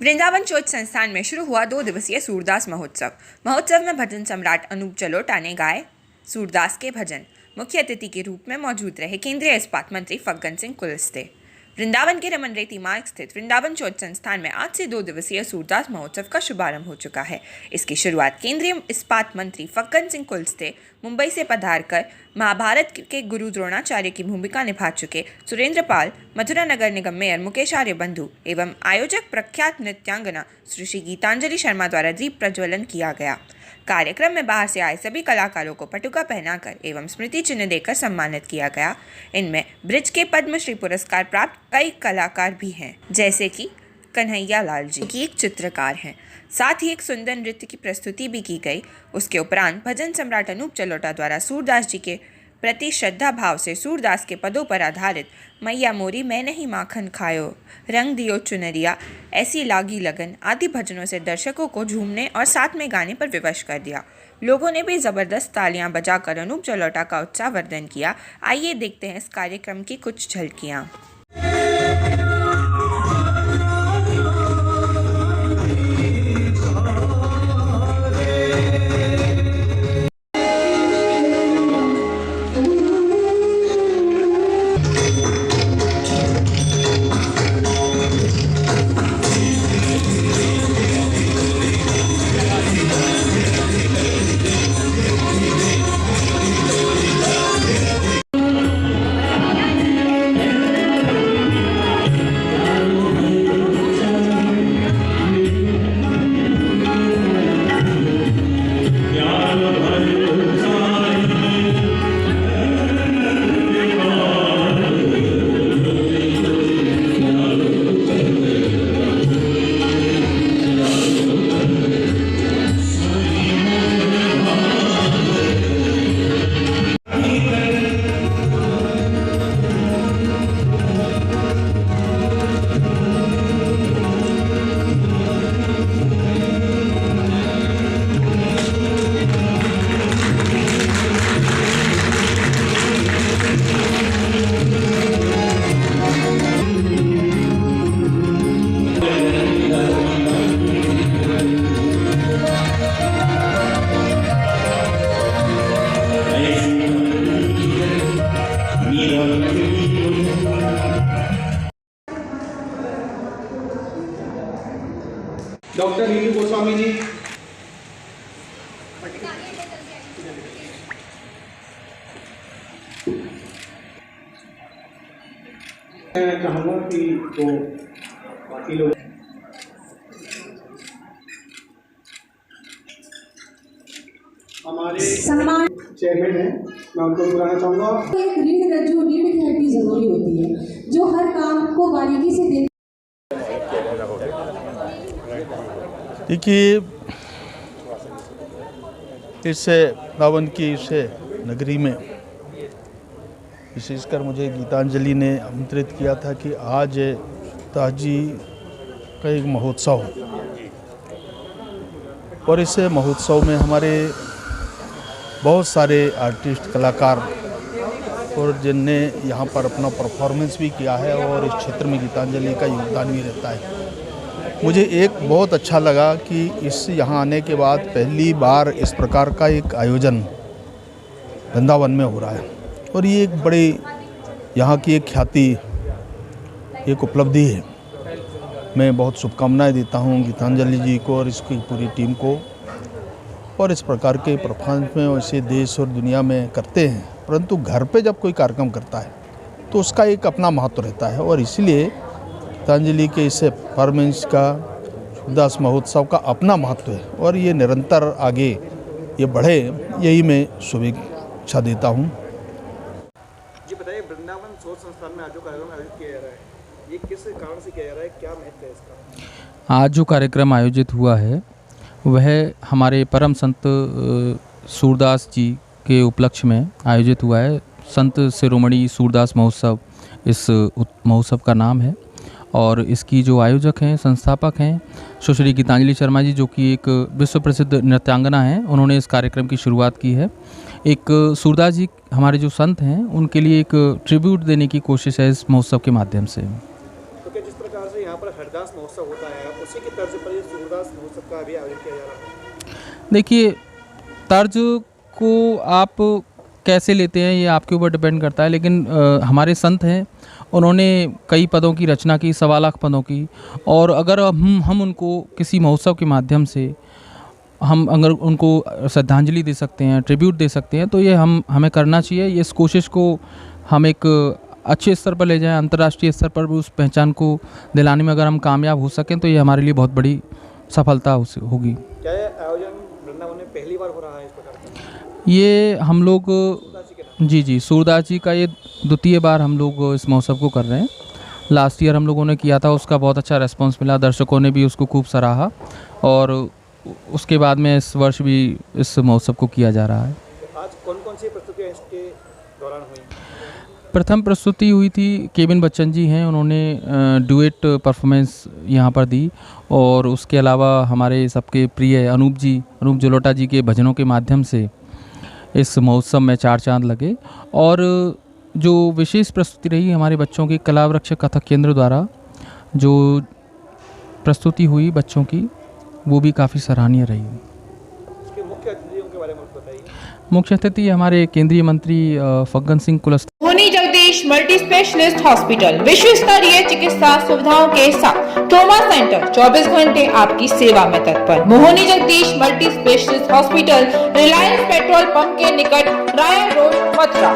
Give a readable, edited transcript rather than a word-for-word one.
वृंदावन चोट संस्थान में शुरू हुआ 2 दिवसीय सूरदास महोत्सव। महोत्सव में भजन सम्राट अनूप जलोटा ने गाए सूरदास के भजन। मुख्य अतिथि के रूप में मौजूद रहे केंद्रीय इस्पात मंत्री फग्गन सिंह कुलस्ते। वृंदावन के रमन रेती मार्ग स्थित वृंदावन चोट संस्थान में आज से 2 दिवसीय सूरदास महोत्सव का शुभारंभ हो चुका है। इसकी शुरुआत केंद्रीय इस्पात मंत्री फग्गन सिंह कुलस्ते मुंबई से पधारकर महाभारत के गुरु द्रोणाचार्य की भूमिका निभा चुके सुरेंद्र पाल, मथुरा नगर निगम मेयर मुकेश आर्य बंधु एवं आयोजक प्रख्यात नृत्यांगना श्री गीतांजलि शर्मा द्वारा दीप प्रज्वलन किया गया। कार्यक्रम में बाहर से आए सभी कलाकारों को पटुका पहनाकर एवं स्मृति चिन्ह देकर सम्मानित किया गया। इनमें ब्रिज के पद्मश्री पुरस्कार प्राप्त कई कलाकार भी हैं, जैसे कि कन्हैया लाल जी की एक चित्रकार हैं। साथ ही एक सुंदर नृत्य की प्रस्तुति भी की गई। उसके उपरांत भजन सम्राट अनूप जलोटा द्वारा सूरदास जी के प्रति श्रद्धा भाव से सूरदास के पदों पर आधारित मैया मोरी मैं नहीं माखन खायो, रंग दियो चुनरिया, ऐसी लागी लगन आदि भजनों से दर्शकों को झूमने और साथ में गाने पर विवश कर दिया। लोगों ने भी जबरदस्त तालियां बजाकर अनूप जलोटा का उत्साहवर्धन किया। आइए देखते हैं इस कार्यक्रम की कुछ झलकियां। डॉक्टर नीलू गोस्वामी जी, मैं चाहूँगा कि तो बाकी लोग हमारे चेयरमैन हैं, मैं उनको बुलाना चाहूँगा। एक रीढ़ थेरेपी जरूरी होती है जो हर काम को बारीकी से देख। देखिए, इस वृंदावन की इस नगरी में विशेषकर मुझे गीतांजलि ने आमंत्रित किया था कि आज दास जी का एक महोत्सव और इस महोत्सव में हमारे बहुत सारे आर्टिस्ट कलाकार और जिनने यहाँ पर अपना परफॉर्मेंस भी किया है और इस क्षेत्र में गीतांजलि का योगदान भी रहता है। मुझे एक बहुत अच्छा लगा कि इस यहाँ आने के बाद पहली बार इस प्रकार का एक आयोजन वृंदावन में हो रहा है और ये एक बड़ी यहाँ की एक ख्याति, एक उपलब्धि है। मैं बहुत शुभकामनाएं देता हूँ गीतांजलि जी को और इसकी पूरी टीम को। और इस प्रकार के परफॉर्मेंस में वैसे देश और दुनिया में करते हैं, परंतु घर पे जब कोई कार्यक्रम करता है तो उसका एक अपना महत्व रहता है और इसीलिए गीतांजलि के इस परफॉर्मेंस का सूरदास महोत्सव का अपना महत्व है और ये निरंतर आगे ये बढ़े, यही मैं शुभेच्छा देता हूँ। जी बताइए, वृंदावन सोच संस्थान में आज जो कार्यक्रम आयोजित किया जा रहा है, ये किस कारण से किया जा रहा है, क्या महत्व है इसका? आज जो कार्यक्रम आयोजित हुआ है वह हमारे परम संत सूरदास जी के उपलक्ष्य में आयोजित हुआ है। संत शिरोमणि सूरदास महोत्सव इस महोत्सव का नाम है और इसकी जो आयोजक हैं, संस्थापक हैं सुश्री गीतांजलि शर्मा जी, जो कि एक विश्व प्रसिद्ध नृत्यांगना हैं। उन्होंने इस कार्यक्रम की शुरुआत की है। एक सूरदास जी हमारे जो संत हैं उनके लिए एक ट्रिब्यूट देने की कोशिश है इस महोत्सव के माध्यम से। तो क्या जिस प्रकार से यहाँ पर हरदास महोत्सव होता है, आपको उसी की तर्ज पर ये सूरदास महोत्सव का भी आयोजन किया जा रहा है। देखिए, तर्ज को आप कैसे लेते हैं ये आपके ऊपर डिपेंड करता है, लेकिन हमारे संत हैं, उन्होंने कई पदों की रचना की, 1.25 लाख पदों की, और अगर हम उनको किसी महोत्सव के माध्यम से हम अगर उनको श्रद्धांजलि दे सकते हैं, ट्रिब्यूट दे सकते हैं, तो ये हमें करना चाहिए। इस कोशिश को हम एक अच्छे स्तर पर ले जाएं, अंतर्राष्ट्रीय स्तर पर भी उस पहचान को दिलाने में अगर हम कामयाब हो सकें तो ये हमारे लिए बहुत बड़ी सफलता होगी। क्या ये आयोजन वृंदावन में पहली बार हो रहा है इस प्रकार का? ये हम लोग सूरदास जी के नाम। जी सूरदास जी का ये द्वितीय बार हम लोग इस महोत्सव को कर रहे हैं। लास्ट ईयर हम लोगों ने किया था, उसका बहुत अच्छा रेस्पॉन्स मिला, दर्शकों ने भी उसको खूब सराहा, और उसके बाद में इस वर्ष भी इस महोत्सव को किया जा रहा है। तो आज कौन कौन सी प्रस्तुतियाँ इसके दौरान हुई? प्रथम प्रस्तुति हुई थी, केबिन बच्चन जी हैं, उन्होंने डुएट परफॉर्मेंस यहाँ पर दी, और उसके अलावा हमारे सबके प्रिय अनूप जलोटा जी के भजनों के माध्यम से इस महोत्सव में 4 चांद लगे। और जो विशेष प्रस्तुति रही हमारे बच्चों की कला वृक्ष कथक केंद्र द्वारा जो प्रस्तुति हुई बच्चों की, वो भी काफ़ी सराहनीय रही। इसके मुख्य अतिथियों के बारे में बताइए। मुख्य अतिथि हमारे केंद्रीय मंत्री फग्गन सिंह कुलस्ते। मोहनी जगदीश मल्टी स्पेशलिस्ट हॉस्पिटल विश्व स्तरीय चिकित्सा सुविधाओं के साथ ट्रॉमा सेंटर 24 घंटे आपकी सेवा में तत्पर। Mohini Jagdish multi specialist hospital, Reliance petrol pump के निकट, राया रोड, मथुरा।